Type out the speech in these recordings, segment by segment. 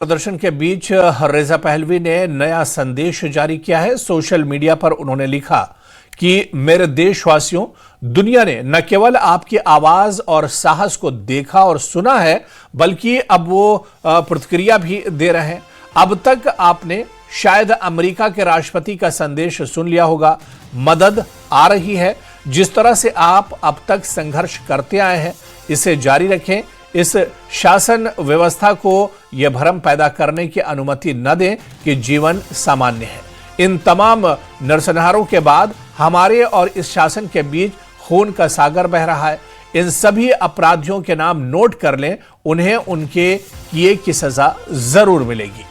प्रदर्शन के बीच रेजा पहलवी ने नया संदेश जारी किया है। सोशल मीडिया पर उन्होंने लिखा कि मेरे देशवासियों, दुनिया ने न केवल आपकी आवाज और साहस को देखा और सुना है, बल्कि अब वो प्रतिक्रिया भी दे रहे हैं। अब तक आपने शायद अमेरिका के राष्ट्रपति का संदेश सुन लिया होगा। मदद आ रही है। जिस तरह से आप अब तक संघर्ष करते आए हैं, इसे जारी रखें। इस शासन व्यवस्था को यह भ्रम पैदा करने की अनुमति न दें कि जीवन सामान्य है। इन तमाम नरसंहारों के बाद हमारे और इस शासन के बीच खून का सागर बह रहा है। इन सभी अपराधियों के नाम नोट कर लें, उन्हें उनके किए की सजा जरूर मिलेगी।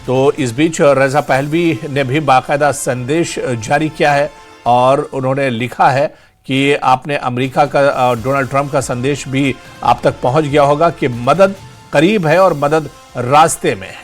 तो इस बीच रेजा पहलवी ने भी बाकायदा संदेश जारी किया है और उन्होंने लिखा है कि आपने अमेरिका का डोनाल्ड ट्रंप का संदेश भी आप तक पहुंच गया होगा कि मदद करीब है और मदद रास्ते में है।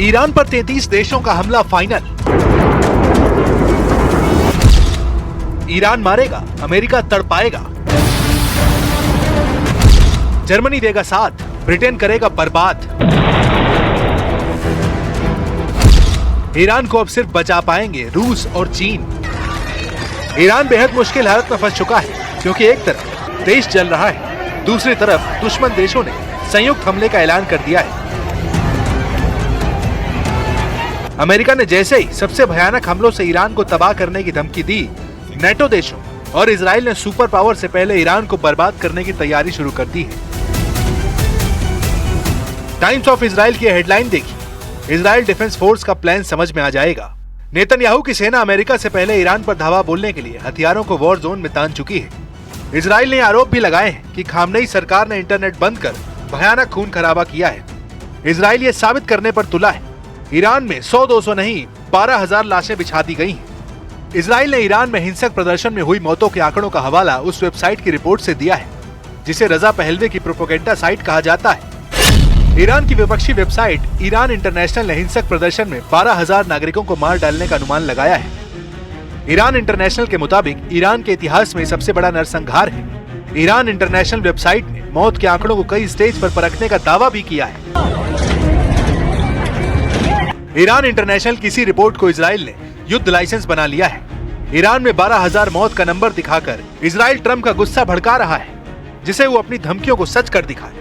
ईरान पर 33 देशों का हमला फाइनल। ईरान मारेगा, अमेरिका तड़पाएगा। जर्मनी देगा साथ, ब्रिटेन करेगा बर्बाद। ईरान को अब सिर्फ बचा पाएंगे रूस और चीन। ईरान बेहद मुश्किल हालत में फंस चुका है, क्योंकि एक तरफ देश जल रहा है, दूसरी तरफ दुश्मन देशों ने संयुक्त हमले का ऐलान कर दिया है। अमेरिका ने जैसे ही सबसे भयानक हमलों से ईरान को तबाह करने की धमकी दी, नेटो देशों और इजराइल ने सुपर पावर से पहले ईरान को बर्बाद करने की तैयारी शुरू कर दी है। टाइम्स ऑफ इजराइल की हेडलाइन देखी, इजराइल डिफेंस फोर्स का प्लान समझ में आ जाएगा। नेतन्याहू की सेना अमेरिका से पहले ईरान पर धावा बोलने के लिए हथियारों को वॉर जोन में तान चुकी है। इजराइल ने आरोप भी लगाए हैं कि खामनेई सरकार ने इंटरनेट बंद कर भयानक खून खराबा किया है। इजराइल ये साबित करने पर तुला है। ईरान में 100-200 नहीं 12,000 लाशें बिछा दी गई हैं। इजराइल ने ईरान में हिंसक प्रदर्शन में हुई मौतों के आंकड़ों का हवाला उस वेबसाइट की रिपोर्ट से दिया है, जिसे रजा पहलवी की प्रोपेगेंडा साइट कहा जाता है। ईरान की विपक्षी वेबसाइट ईरान इंटरनेशनल ने हिंसक प्रदर्शन में 12,000 नागरिकों को मार डालने का अनुमान लगाया है। ईरान इंटरनेशनल के मुताबिक ईरान के इतिहास में सबसे बड़ा नरसंहार है। ईरान इंटरनेशनल वेबसाइट ने मौत के आंकड़ों को कई स्टेज पर परखने का दावा भी किया है। ईरान इंटरनेशनल की इसी रिपोर्ट को इजराइल ने युद्ध लाइसेंस बना लिया है। ईरान में 12,000 मौत का नंबर दिखाकर इजराइल ट्रंप का गुस्सा भड़का रहा है, जिसे वो अपनी धमकियों को सच कर दिखाए।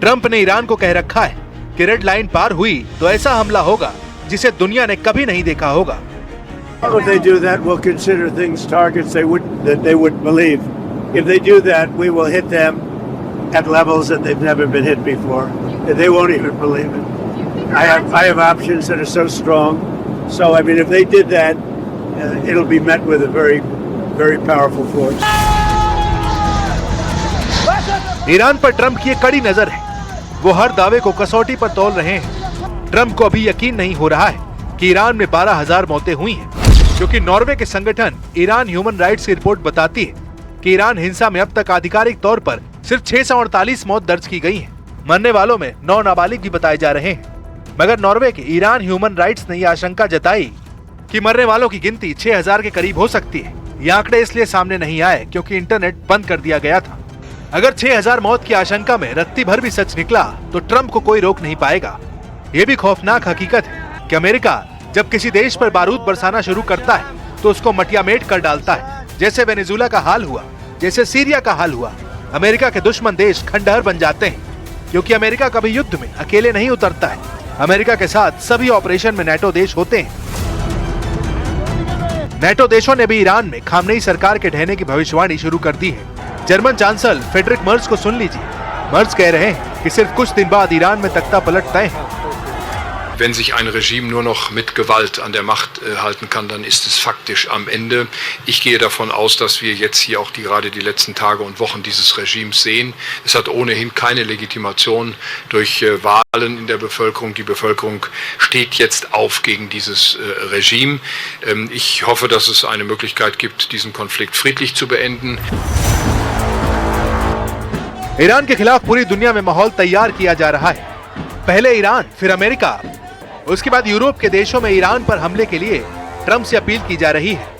ट्रंप ने ईरान को कह रखा है कि रेड लाइन पार हुई तो ऐसा हमला होगा जिसे दुनिया ने कभी नहीं देखा होगा। If they do that, we'll consider things targets they would believe. If they do that, we will hit them at levels that they've never been hit before. They won't even believe it. I have options that are so strong. So I mean, if they did that, it'll be met with a very, very powerful force. Iran पर Trump की एक कड़ी नजर है। वो हर दावे को कसौटी पर तौल रहे हैं। ट्रंप को अभी यकीन नहीं हो रहा है कि ईरान में 12,000 मौतें हुई हैं, क्योंकि नॉर्वे के संगठन ईरान ह्यूमन राइट्स की रिपोर्ट बताती है कि ईरान हिंसा में अब तक आधिकारिक तौर पर सिर्फ 648 मौत दर्ज की गई है। मरने वालों में 9 नाबालिग भी बताए जा रहे हैं। मगर नॉर्वे के ईरान ह्यूमन राइट्स ने यह आशंका जताई कि मरने वालों की गिनती 6,000 के करीब हो सकती है। ये आंकड़े इसलिए सामने नहीं आए क्योंकि इंटरनेट बंद कर दिया गया था। अगर 6,000 मौत की आशंका में रत्ती भर भी सच निकला तो ट्रंप को कोई रोक नहीं पाएगा। ये भी खौफनाक हकीकत है कि अमेरिका जब किसी देश पर बारूद बरसाना शुरू करता है तो उसको मटियामेट कर डालता है, जैसे वेनेजुला का हाल हुआ, जैसे सीरिया का हाल हुआ। अमेरिका के दुश्मन देश खंडहर बन जाते हैं, क्योंकि अमेरिका कभी युद्ध में अकेले नहीं उतरता है। अमेरिका के साथ सभी ऑपरेशन में नेटो देश होते हैं। नेटो देशों ने भी ईरान में खामनेई सरकार के ढहने की भविष्यवाणी शुरू कर दी है। जर्मन चांसलर फ्रेडरिक मर्ज को सुन लीजिए। मर्ज कह रहे हैं कि सिर्फ कुछ दिन बाद ईरान में तख्ता पलट तय है। Wenn sich ein Regime nur noch mit Gewalt an der Macht halten kann, dann ist es faktisch am Ende. Ich gehe davon aus, dass wir jetzt hier auch gerade die letzten Tage und Wochen dieses Regimes sehen. Es hat ohnehin keine Legitimation durch Wahlen in der Bevölkerung. Die Bevölkerung steht jetzt auf gegen dieses Regime. Ich hoffe, dass es eine Möglichkeit gibt, diesen Konflikt friedlich zu beenden. Iran के खिलाफ पूरी दुनिया में माहौल तैयार किया जा रहा है। पहले ईरान, फिर अमेरिका, उसके बाद यूरोप के देशों में ईरान पर हमले के लिए ट्रंप से अपील की जा रही है।